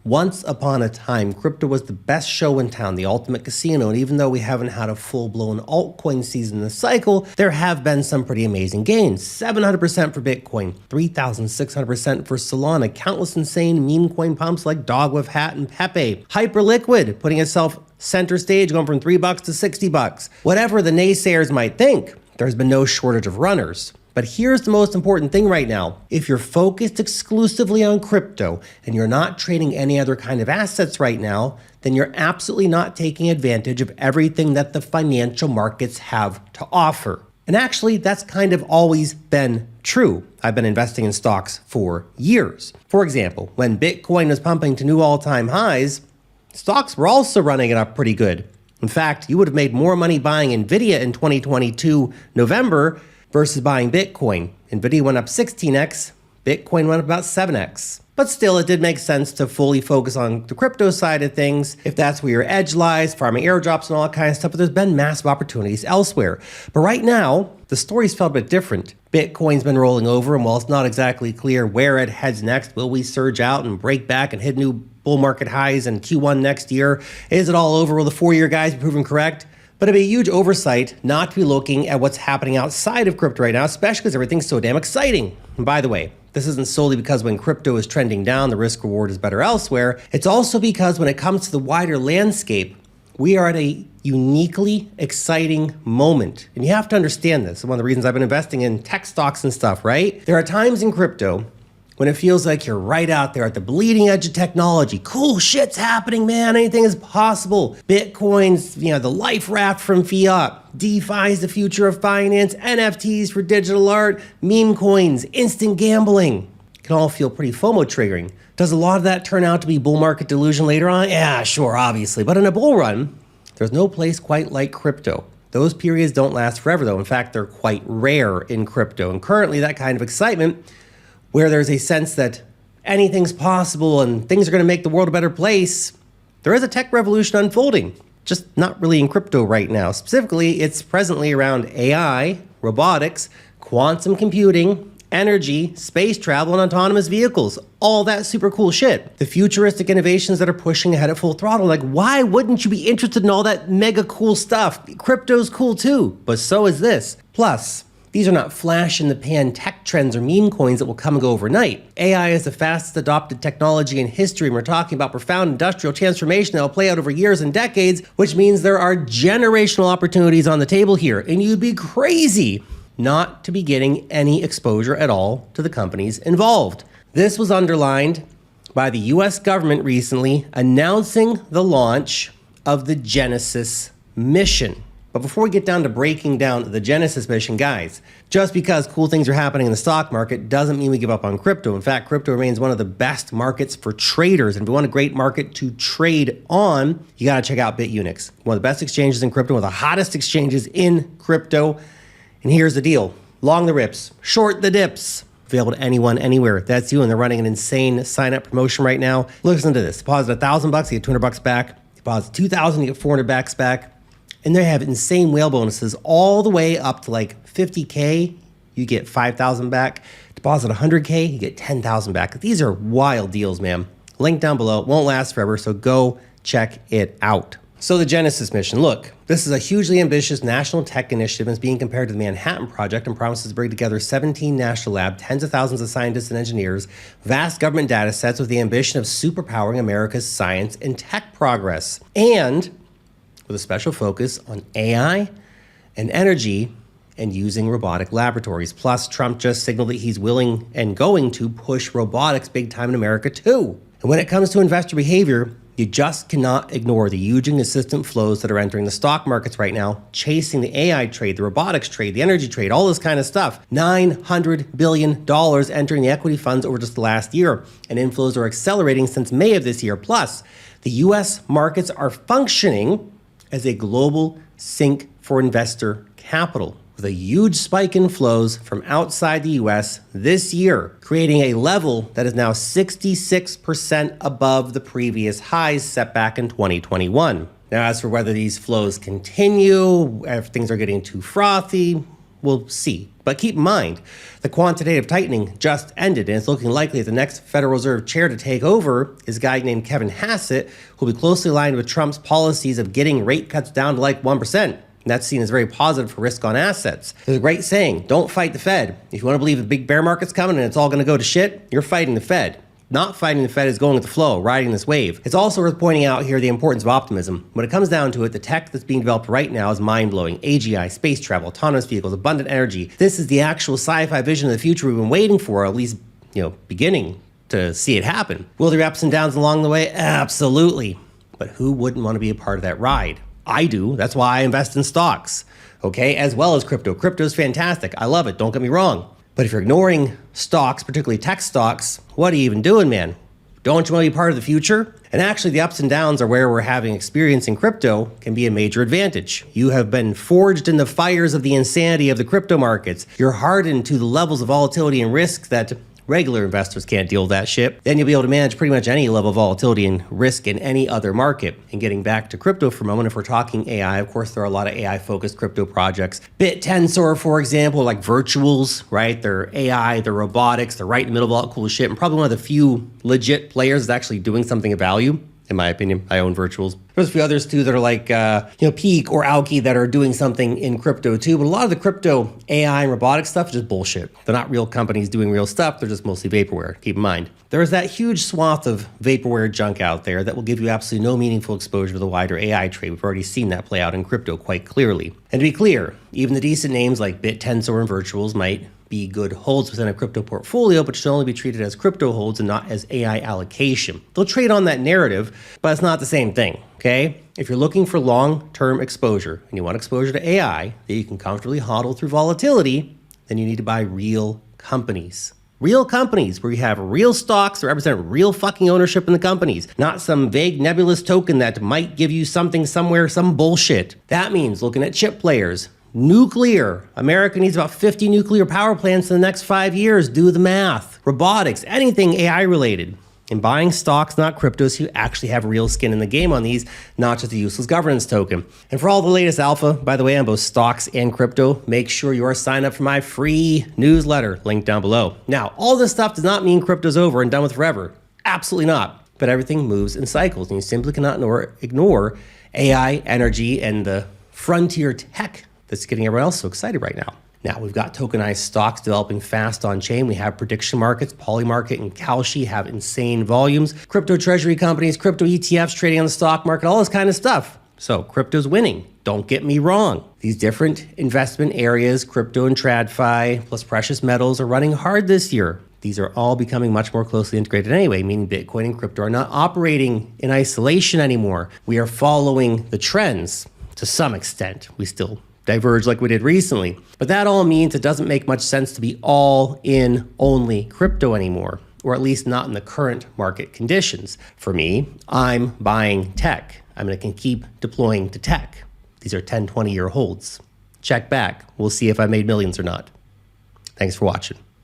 Once upon a time, crypto was the best show in town, the ultimate casino, and even though we haven't had a full-blown altcoin season this cycle, there have been some pretty amazing gains. 700% for Bitcoin, 3,600% for Solana, countless insane meme coin pumps like Dog with Hat and Pepe, Hyperliquid putting itself center stage, going from $3 to $60. Whatever the naysayers might think, there's been no shortage of runners. But here's the most important thing right now. If you're focused exclusively on crypto and you're not trading any other kind of assets right now, then you're absolutely not taking advantage of everything that the financial markets have to offer. And actually, that's kind of always been true. I've been investing in stocks for years. For example, when Bitcoin was pumping to new all-time highs, stocks were also running it up pretty good. In fact, you would have made more money buying Nvidia in 2022 November versus buying Bitcoin. Nvidia went up 16x, Bitcoin went up about 7x. But still, it did make sense to fully focus on the crypto side of things, if that's where your edge lies, farming airdrops and all that kind of stuff, but there's been massive opportunities elsewhere. But right now, the story's felt a bit different. Bitcoin's been rolling over, and while it's not exactly clear where it heads next, will we surge out and break back and hit new bull market highs in Q1 next year? Is it all over? Will the 4-year guys be proven correct? But it'd be a huge oversight not to be looking at what's happening outside of crypto right now, especially because everything's so damn exciting. And by the way, this isn't solely because when crypto is trending down, the risk reward is better elsewhere. It's also because when it comes to the wider landscape, we are at a uniquely exciting moment. And you have to understand this. One of the reasons I've been investing in tech stocks and stuff, right? There are times in crypto when it feels like you're right out there at the bleeding edge of technology. Cool shit's happening, man. Anything is possible. Bitcoin's, the life raft from fiat. DeFi is the future of finance. NFTs for digital art. Meme coins. Instant gambling. It can all feel pretty FOMO triggering. Does a lot of that turn out to be bull market delusion later on? Yeah, sure, obviously. But in a bull run, there's no place quite like crypto. Those periods don't last forever, though. In fact, they're quite rare in crypto. And currently, that kind of excitement, where there's a sense that anything's possible and things are going to make the world a better place, there is a tech revolution unfolding, just not really in crypto right now. Specifically, it's presently around AI, robotics, quantum computing, energy, space travel, and autonomous vehicles. All that super cool shit. The futuristic innovations that are pushing ahead at full throttle. Like, why wouldn't you be interested in all that mega cool stuff? Crypto's cool too, but so is this. Plus, these are not flash-in-the-pan tech trends or meme coins that will come and go overnight. AI is the fastest adopted technology in history, and we're talking about profound industrial transformation that will play out over years and decades, which means there are generational opportunities on the table here, and you'd be crazy not to be getting any exposure at all to the companies involved. This was underlined by the US government recently announcing the launch of the Genesis mission. But before we get down to breaking down the Genesis mission, guys, just because cool things are happening in the stock market doesn't mean we give up on crypto. In fact, crypto remains one of the best markets for traders. And if you want a great market to trade on, you got to check out BitUnix, one of the best exchanges in crypto, one of the hottest exchanges in crypto. And here's the deal. Long the rips, short the dips. Available to anyone, anywhere. That's you, and they're running an insane sign-up promotion right now. Listen to this. Deposit $1,000, you get $200 back. Deposit $2,000, you get $400 back. And they have insane whale bonuses all the way up to like 50K, you get 5,000 back. Deposit 100K, you get 10,000 back. These are wild deals, man. Link down below. It won't last forever, so go check it out. So the Genesis mission. Look, this is a hugely ambitious national tech initiative and is being compared to the Manhattan Project and promises to bring together 17 national labs, tens of thousands of scientists and engineers, vast government data sets with the ambition of superpowering America's science and tech progress. And with a special focus on AI and energy and using robotic laboratories. Plus, Trump just signaled that he's willing and going to push robotics big time in America too. And when it comes to investor behavior, you just cannot ignore the huge and consistent flows that are entering the stock markets right now, chasing the AI trade, the robotics trade, the energy trade, all this kind of stuff. $900 billion entering the equity funds over just the last year, and inflows are accelerating since May of this year. Plus, the US markets are functioning as a global sink for investor capital, with a huge spike in flows from outside the US this year, creating a level that is now 66% above the previous highs set back in 2021. Now, as for whether these flows continue, if things are getting too frothy, We'll see. But keep in mind, the quantitative tightening just ended, and it's looking likely that the next Federal Reserve chair to take over is a guy named Kevin Hassett, who will be closely aligned with Trump's policies of getting rate cuts down to like 1%. And that's seen as very positive for risk on assets. There's a great saying, don't fight the Fed. If you want to believe the big bear market's coming and it's all going to go to shit, you're fighting the Fed. Not fighting the Fed is going with the flow, riding this wave. It's also worth pointing out here the importance of optimism. When it comes down to it, the tech that's being developed right now is mind-blowing. AGI, space travel, autonomous vehicles, abundant energy. This is the actual sci-fi vision of the future we've been waiting for, at least, beginning to see it happen. Will there be ups and downs along the way? Absolutely. But who wouldn't want to be a part of that ride? I do. That's why I invest in stocks, okay, as well as crypto. Crypto is fantastic. I love it. Don't get me wrong. But if you're ignoring stocks, particularly tech stocks, what are you even doing, man? Don't you want to be part of the future? And actually, the ups and downs are where we're having experience in crypto can be a major advantage. You have been forged in the fires of the insanity of the crypto markets. You're hardened to the levels of volatility and risk that regular investors can't deal with that shit. Then you'll be able to manage pretty much any level of volatility and risk in any other market. And getting back to crypto for a moment, if we're talking AI, of course, there are a lot of AI-focused crypto projects. BitTensor, for example, like virtuals, right? They're AI, they're robotics, they're right in the middle of all that cool shit, and probably one of the few legit players that's actually doing something of value. In my opinion, I own virtuals. There's a few others too that are like, Peak or Alki that are doing something in crypto too. But a lot of the crypto AI and robotics stuff is just bullshit. They're not real companies doing real stuff. They're just mostly vaporware. Keep in mind. There is that huge swath of vaporware junk out there that will give you absolutely no meaningful exposure to the wider AI trade. We've already seen that play out in crypto quite clearly. And to be clear, even the decent names like BitTensor and virtuals might be good holds within a crypto portfolio, but should only be treated as crypto holds and not as AI allocation. They'll trade on that narrative, but it's not the same thing, okay? If you're looking for long-term exposure and you want exposure to AI that you can comfortably hodl through volatility, then you need to buy real companies. Real companies where you have real stocks that represent real fucking ownership in the companies, not some vague nebulous token that might give you something somewhere, some bullshit. That means looking at chip players. Nuclear. America needs about 50 nuclear power plants in the next 5 years. Do the math. Robotics, anything AI related. And buying stocks, not cryptos, who actually have real skin in the game on these, not just a useless governance token. And for all the latest alpha, by the way, on both stocks and crypto, make sure you are signed up for my free newsletter, linked down below. Now, all this stuff does not mean crypto's over and done with forever. Absolutely not. But everything moves in cycles, and you simply cannot ignore AI, energy, and the frontier tech that's getting everyone else so excited right now. Now, we've got tokenized stocks developing fast on chain. We have prediction markets, Polymarket and Kalshi have insane volumes. Crypto treasury companies, crypto ETFs trading on the stock market, all this kind of stuff. So crypto's winning. Don't get me wrong. These different investment areas, crypto and TradFi, plus precious metals, are running hard this year. These are all becoming much more closely integrated anyway, meaning Bitcoin and crypto are not operating in isolation anymore. We are following the trends to some extent. We still diverge like we did recently. But that all means it doesn't make much sense to be all in only crypto anymore, or at least not in the current market conditions. For me, I'm buying tech. I'm going to keep deploying to tech. These are 10, 20-year holds. Check back. We'll see if I made millions or not. Thanks for watching.